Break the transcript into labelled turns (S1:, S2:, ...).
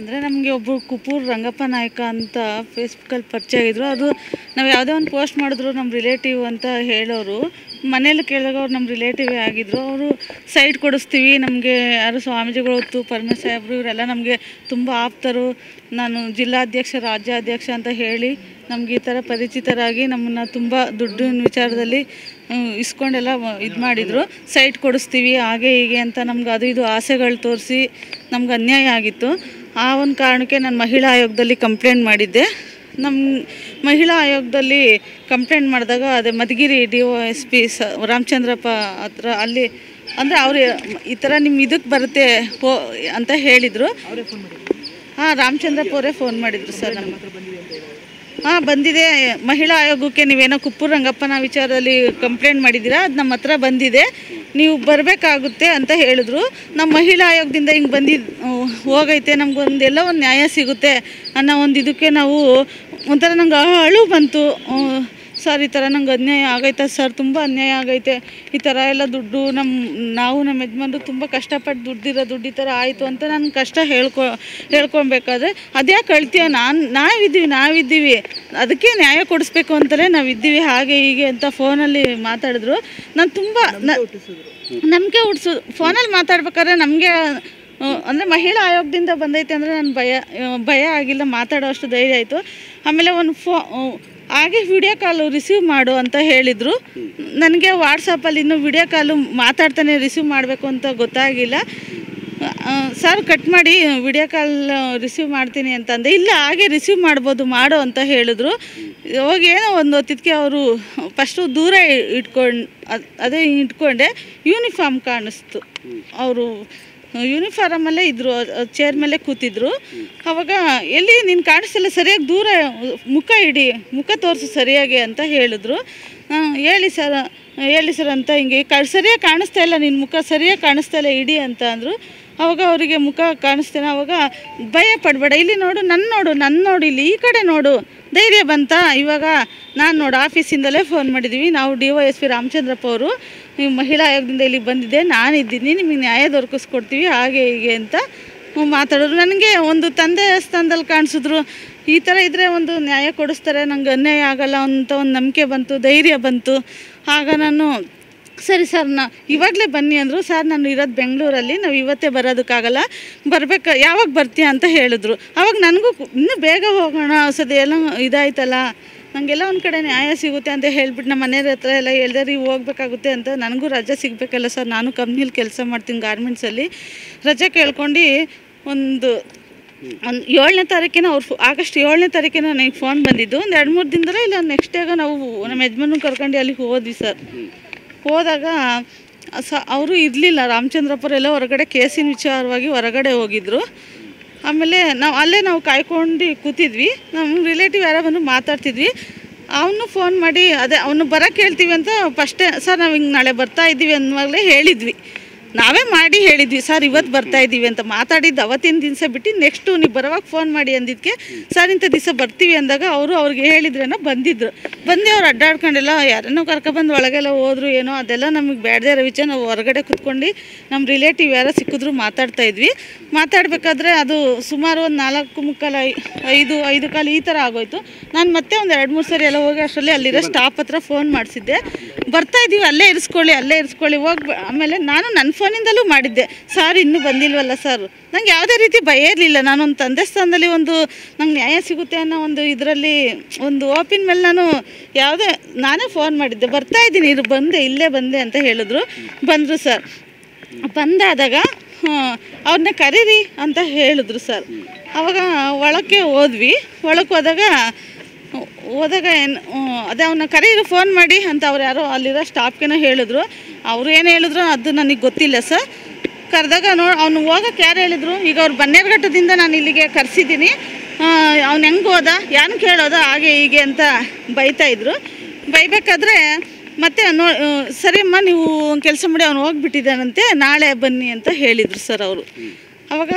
S1: ಅಂದರೆ ನಮಗೆ ಒಬ್ಬರು ಕುಪೂರ್ ರಂಗಪ್ಪ ನಾಯಕ ಅಂತ ಫೇಸ್ಬುಕ್ಕಲ್ಲಿ ಪರಿಚಯ ಆಗಿದ್ರು. ಅದು ನಾವು ಯಾವುದೇ ಒಂದು ಪೋಸ್ಟ್ ಮಾಡಿದ್ರು ನಮ್ಮ ರಿಲೇಟಿವ್ ಅಂತ ಹೇಳೋರು. ಮನೇಲಿ ಕೇಳಿದಾಗ ಅವ್ರು ನಮ್ಮ ರಿಲೇಟಿವೇ ಆಗಿದ್ದರು. ಅವರು ಸೈಟ್ ಕೊಡಿಸ್ತೀವಿ, ನಮಗೆ ಯಾರು ಸ್ವಾಮೀಜಿಗಳು ಹೊತ್ತು ಪರಮೇಶ್ ಸಾಹೇಬರು ಇವರೆಲ್ಲ ನಮಗೆ ತುಂಬ ಆಪ್ತರು, ನಾನು ಜಿಲ್ಲಾಧ್ಯಕ್ಷ ರಾಜ್ಯಾಧ್ಯಕ್ಷ ಅಂತ ಹೇಳಿ ನಮ್ಗೆ ಈ ಥರ ಪರಿಚಿತರಾಗಿ ನಮ್ಮನ್ನು ತುಂಬ ದುಡ್ಡಿನ ವಿಚಾರದಲ್ಲಿ ಇಸ್ಕೊಂಡೆಲ್ಲ ಇದು ಮಾಡಿದರು. ಸೈಟ್ ಕೊಡಿಸ್ತೀವಿ ಹಾಗೆ ಹೀಗೆ ಅಂತ ನಮ್ಗೆ ಅದು ಇದು ಆಸೆಗಳು ತೋರಿಸಿ ನಮ್ಗೆ ಅನ್ಯಾಯ ಆಗಿತ್ತು. ಆ ಒಂದು ಕಾರಣಕ್ಕೆ ನಾನು ಮಹಿಳಾ ಆಯೋಗದಲ್ಲಿ ಕಂಪ್ಲೇಂಟ್ ಮಾಡಿದ್ದೆ. ನಮ್ಮ ಮಹಿಳಾ ಆಯೋಗದಲ್ಲಿ ಕಂಪ್ಲೇಂಟ್ ಮಾಡಿದಾಗ ಅದೇ ಮಧುಗಿರಿ DOSP ರಾಮಚಂದ್ರಪ್ಪ ಹತ್ರ ಅಲ್ಲಿ ಅಂದರೆ ಅವರು ಈ ಥರ ನಿಮ್ಮ ಇದಕ್ಕೆ ಬರುತ್ತೆ ಅಂತ ಹೇಳಿದರು. ಹಾಂ, ರಾಮಚಂದ್ರಪ್ಪ ಅವರೇ ಫೋನ್ ಮಾಡಿದರು ಸರ್ ನಮ್ಮ. ಹಾಂ, ಬಂದಿದೆ ಮಹಿಳಾ ಆಯೋಗಕ್ಕೆ, ನೀವೇನೋ ಕುಪ್ಪೂರ್ ರಂಗಪ್ಪನ ವಿಚಾರದಲ್ಲಿ ಕಂಪ್ಲೇಂಟ್ ಮಾಡಿದ್ದೀರಾ, ಅದು ನಮ್ಮ ಹತ್ರ ಬಂದಿದೆ, ನೀವು ಬರಬೇಕಾಗುತ್ತೆ ಅಂತ ಹೇಳಿದ್ರು. ನಮ್ಮ ಮಹಿಳಾ ಆಯೋಗದಿಂದ ಹಿಂಗೆ ಹೋಗೈತೆ, ನಮಗೊಂದೆಲ್ಲ ಒಂದು ನ್ಯಾಯ ಸಿಗುತ್ತೆ ಅನ್ನೋ ಒಂದು ಇದಕ್ಕೆ ನಾವು ಒಂಥರ ನಂಗೆ ಅಳು ಬಂತು. ಸರ್ ಈ ಥರ ನಂಗೆ ಅನ್ಯಾಯ ಆಗೈತೆ ಸರ್, ತುಂಬ ಅನ್ಯಾಯ ಆಗೈತೆ, ಈ ಥರ ಎಲ್ಲ ದುಡ್ಡು ನಾವು ನಮ್ಮ ಯಜಮಾನ್ರು ತುಂಬ ಕಷ್ಟಪಟ್ಟು ದುಡ್ಡಿರೋ ದುಡ್ಡು ಈ ಥರ ಆಯಿತು ಅಂತ ನನ್ನ ಕಷ್ಟ ಹೇಳ್ಕೊಬೇಕಾದ್ರೆ ಅದ್ಯಾಕೆ ಅಳ್ತೀಯ, ನಾವಿದ್ದೀವಿ ಅದಕ್ಕೆ ನ್ಯಾಯ ಕೊಡಿಸ್ಬೇಕು ಅಂತಲೇ ನಾವಿದ್ದೀವಿ ಹಾಗೆ ಹೀಗೆ ಅಂತ ಫೋನಲ್ಲಿ ಮಾತಾಡಿದ್ರು. ನಾನು ತುಂಬ ನಂಬಿಕೆ ಹುಟ್ಟಿಸೋದು. ಫೋನಲ್ಲಿ ಮಾತಾಡ್ಬೇಕಾದ್ರೆ ನಮಗೆ ಅಂದರೆ ಮಹಿಳಾ ಆಯೋಗದಿಂದ ಬಂದೈತೆ ಅಂದರೆ ನಾನು ಭಯ ಆಗಿಲ್ಲ, ಮಾತಾಡೋ ಅಷ್ಟು ಧೈರ್ಯ ಆಯಿತು. ಆಮೇಲೆ ಒಂದು ಹಾಗೆ ವಿಡಿಯೋ ಕಾಲು ರಿಸೀವ್ ಮಾಡು ಅಂತ ಹೇಳಿದರು. ನನಗೆ ವಾಟ್ಸಪ್ಪಲ್ಲಿ ಇನ್ನೂ ವಿಡಿಯೋ ಕಾಲು ಮಾತಾಡ್ತಾನೆ ರಿಸೀವ್ ಮಾಡಬೇಕು ಅಂತ ಗೊತ್ತಾಗಿಲ್ಲ. ಸರ್ ಕಟ್ ಮಾಡಿ ವಿಡಿಯೋ ಕಾಲ್ ರಿಸೀವ್ ಮಾಡ್ತೀನಿ ಅಂತಂದೆ. ಇಲ್ಲ ಹಾಗೆ ರಿಸೀವ್ ಮಾಡ್ಬೋದು ಮಾಡು ಅಂತ ಹೇಳಿದ್ರು. ಹೋಗಿ ಏನೋ ಒಂದು ಹೊತ್ತಿದ್ಕೆ ಅವರು ಫಸ್ಟು ದೂರ ಇಟ್ಕೊಂಡೆ ಯೂನಿಫಾರ್ಮ್ ಕಾಣಿಸ್ತು. ಅವರು ಯೂನಿಫಾರ್ಮಲ್ಲೇ ಇದ್ದರು, ಚೇರ್ ಮೇಲೆ ಕೂತಿದ್ರು. ಆವಾಗ ಎಲ್ಲಿ ನೀನು ಕಾಣಿಸ್ತಿಲ್ಲ, ಸರಿಯಾಗಿ ದೂರ ಮುಖ ತೋರಿಸು ಸರಿಯಾಗಿ ಅಂತ ಹೇಳಿದ್ರು. ಹೇಳಿ ಸರ್ ಅಂತ ಹಿಂಗೆ ಸರಿಯಾಗಿ ಕಾಣಿಸ್ತಾ ಇಲ್ಲ, ನಿನ್ನ ಮುಖ ಸರಿಯಾಗಿ ಕಾಣಿಸ್ತಾ ಇಲ್ಲ ಇಡಿ ಅಂತ ಅಂದರು. ಆವಾಗ ಅವರಿಗೆ ಮುಖ ಕಾಣಿಸ್ತೇನೆ. ಆವಾಗ ಭಯ ಪಡಬೇಡ, ಇಲ್ಲಿ ನೋಡು, ನನ್ನ ನೋಡು, ಇಲ್ಲಿ ಈ ಕಡೆ ನೋಡು, ಧೈರ್ಯ ಬಂತ. ಇವಾಗ ನಾನು ನೋಡು ಆಫೀಸಿಂದಲೇ ಫೋನ್ ಮಾಡಿದ್ದೀವಿ, ನಾವು DOSP ರಾಮಚಂದ್ರಪ್ಪ ಅವರು, ನೀವು ಮಹಿಳಾ ಆಯೋಗದಿಂದ ಇಲ್ಲಿ ಬಂದಿದ್ದೆ, ನಾನಿದ್ದೀನಿ, ನಿಮಗೆ ನ್ಯಾಯ ದೊರಕಿಸ್ಕೊಡ್ತೀವಿ ಹಾಗೆ ಹೀಗೆ ಅಂತ ಮಾತಾಡೋರು. ನನಗೆ ಒಂದು ತಂದೆ ಸ್ಥಾನದಲ್ಲಿ ಕಾಣಿಸಿದ್ರು. ಈ ಥರ ಇದ್ದರೆ ಒಂದು ನ್ಯಾಯ ಕೊಡಿಸ್ತಾರೆ, ನಂಗೆ ಅನ್ಯಾಯ ಆಗಲ್ಲ ಅಂತ ಒಂದು ನಂಬಿಕೆ ಬಂತು, ಧೈರ್ಯ ಬಂತು. ಆಗ ನಾನು ಸರಿ ಸರ್ ಇವಾಗಲೇ ಬನ್ನಿ ಅಂದರು. ಸರ್ ನಾನು ಇರೋದು ಬೆಂಗಳೂರಲ್ಲಿ, ನಾವು ಇವತ್ತೇ ಬರೋದಕ್ಕಾಗಲ್ಲ, ಯಾವಾಗ ಬರ್ತೀಯ ಅಂತ ಹೇಳಿದ್ರು. ಆವಾಗ ನನಗೂ ಇನ್ನೂ ಬೇಗ ಹೋಗೋಣ, ಎಲ್ಲ ಇದಾಯ್ತಲ್ಲ, ನನಗೆಲ್ಲ ಒಂದು ಕಡೆ ನ್ಯಾಯ ಸಿಗುತ್ತೆ ಅಂತ ಹೇಳ್ಬಿಟ್ಟು ನಮ್ಮ ಮನೆಯವ್ರ ಹತ್ರ ಎಲ್ಲ ಹೇಳ್ದೆ, ರೀ ಹೋಗ್ಬೇಕಾಗುತ್ತೆ ಅಂತ. ನನಗೂ ರಜೆ ಸಿಗಬೇಕಲ್ಲ ಸರ್, ನಾನು ಕಂಪ್ನಿಲಿ ಕೆಲಸ ಮಾಡ್ತೀನಿ ಗಾರ್ಮೆಂಟ್ಸಲ್ಲಿ. ರಜೆ ಕೇಳ್ಕೊಂಡು ಒಂದು 7ನೇ ತಾರೀಕಿನ ಆಗಸ್ಟ್ 7ನೇ ತಾರೀಕಿನ ನನಗೆ ಫೋನ್ ಬಂದಿದ್ದು. ಒಂದು 2-3 ದಿನದಲ್ಲೇ ಇಲ್ಲ ನೆಕ್ಸ್ಟ್ ಡೇಗ ನಾವು ನಮ್ಮ ಯಜಮಾನ ಕರ್ಕೊಂಡು ಅಲ್ಲಿಗೆ ಹೋದ್ವಿ ಸರ್. ಹೋದಾಗ ಅವರು ಇರಲಿಲ್ಲ, ರಾಮಚಂದ್ರಪ್ಪರೆಲ್ಲ ಹೊರಗಡೆ ಕೇಸಿನ ವಿಚಾರವಾಗಿ ಹೊರಗಡೆ ಹೋಗಿದ್ರು. ಆಮೇಲೆ ನಾವು ಕಾಯ್ಕೊಂಡು ಕೂತಿದ್ವಿ. ನಮ್ಮ ರಿಲೇಟಿವ್ ಯಾರೋ ಬಂದು ಮಾತಾಡ್ತಿದ್ವಿ. ಅವನು ಫೋನ್ ಮಾಡಿ ಅವನು ಬರೋಕ್ಕೆ ಹೇಳ್ತೀವಿ ಅಂತ ಫಸ್ಟೇ ಸರ್ ನಾವು ಹಿಂಗೆ ನಾಳೆ ಬರ್ತಾಯಿದ್ದೀವಿ ಅನ್ನುವಾಗಲೇ ಹೇಳಿದ್ವಿ. ನಾವೇ ಮಾಡಿ ಹೇಳಿದ್ವಿ ಸರ್ ಇವತ್ತು ಬರ್ತಾಯಿದ್ದೀವಿ ಅಂತ. ಮಾತಾಡಿದ್ದು ಅವತ್ತಿನ ದಿವಸ ಬಿಟ್ಟು ನೆಕ್ಸ್ಟು ನೀವು ಬರೋವಾಗ ಫೋನ್ ಮಾಡಿ ಅಂದಿದ್ದಕ್ಕೆ ಸರ್ ಇಂಥ ದಿವಸ ಬರ್ತೀವಿ ಅಂದಾಗ ಅವ್ರಿಗೆ ಹೇಳಿದ್ರೇನೋ ಬಂದಿದ್ರು. ಅವ್ರು ಅಡ್ಡಾಡ್ಕೊಂಡೆಲ್ಲ ಯಾರನ್ನೋ ಕರ್ಕೊಬಂದು ಒಳಗೆಲ್ಲ ಹೋದ್ರು ಏನೋ, ಅದೆಲ್ಲ ನಮಗೆ ಬೇಡದೇ ಇರೋ ವಿಚಾರ. ನಾವು ಹೊರಗಡೆ ಕುತ್ಕೊಂಡು ನಮ್ಮ ರಿಲೇಟಿವ್ ಯಾರೋ ಸಿಕ್ಕಿದ್ರು ಮಾತಾಡ್ತಾಯಿದ್ವಿ. ಮಾತಾಡಬೇಕಾದ್ರೆ ಅದು ಸುಮಾರು ಒಂದು 4:45 5:15 ಈ ಥರ ಆಗೋಯ್ತು. ನಾನು ಮತ್ತೆ ಒಂದು 2-3 ಸರಿ ಎಲ್ಲ ಹೋಗಿ ಅಷ್ಟರಲ್ಲಿ ಅಲ್ಲಿರೋ ಸ್ಟಾಫ್ ಹತ್ರ ಫೋನ್ ಮಾಡಿಸಿದ್ದೆ. ಬರ್ತಾಯಿದ್ದೀವಿ, ಅಲ್ಲೇ ಇರಿಸ್ಕೊಳ್ಳಿ ಹೋಗಿ. ಆಮೇಲೆ ನಾನು ನನ್ನ ಫೋನಿಂದಲೂ ಮಾಡಿದ್ದೆ, ಸರ್ ಇನ್ನೂ ಬಂದಿಲ್ವಲ್ಲ ಸರ್. ನಂಗೆ ಯಾವುದೇ ರೀತಿ ಭಯ ಇರಲಿಲ್ಲ. ನಾನೊಂದು ತಂದೆ ಸ್ಥಾನದಲ್ಲಿ ನಂಗೆ ನ್ಯಾಯ ಸಿಗುತ್ತೆ ಅನ್ನೋ ಒಂದು ಇದರಲ್ಲಿ ಒಂದು ಓಪಿನ ಮೇಲೆ ನಾನೇ ಫೋನ್ ಮಾಡಿದ್ದೆ. ಬರ್ತಾಯಿದ್ದೀನಿ, ಇಲ್ಲೇ ಬಂದೆ ಅಂತ ಹೇಳಿದ್ರು. ಬಂದರು ಸರ್. ಬಂದಾದಾಗ ಅವ್ರನ್ನ ಕರೀರಿ ಅಂತ ಹೇಳಿದ್ರು ಸರ್. ಆವಾಗ ಒಳಕ್ಕೆ ಹೋದ್ವಿ. ಒಳಕ್ಕೆ ಹೋದಾಗ ಅದೇ ಅವನ್ನ ಕರೀರಿ ಫೋನ್ ಮಾಡಿ ಅಂತ ಅವ್ರು ಯಾರೋ ಅಲ್ಲಿರೋ ಸ್ಟಾಫ್ಗೇನೋ ಹೇಳಿದ್ರು. ಅವರು ಏನು ಹೇಳಿದ್ರು ಅದು ನನಗೆ ಗೊತ್ತಿಲ್ಲ ಸರ್. ಕರೆದಾಗ ಅವ್ನು ಹೋಗೋಕ್ಕೆ ಯಾರು ಹೇಳಿದ್ರು, ಈಗ ಅವ್ರು ಬನ್ನೇರುಘಟ್ಟದಿಂದ ನಾನು ಇಲ್ಲಿಗೆ ಕರೆಸಿದ್ದೀನಿ, ಅವ್ನು ಹೆಂಗೆ ಹೋದ, ಯಾರು ಕೇಳೋದ ಹಾಗೆ ಹೀಗೆ ಅಂತ ಬೈತಾಯಿದ್ರು. ಬೈಬೇಕಾದ್ರೆ ಮತ್ತೆ ಸರಿಯಮ್ಮ ನೀವು ಕೆಲಸ ಮಾಡಿ ಅವ್ನು ಹೋಗ್ಬಿಟ್ಟಿದ್ದಾನಂತೆ, ನಾಳೆ ಬನ್ನಿ ಅಂತ ಹೇಳಿದರು ಸರ್ ಅವರು. ಆವಾಗ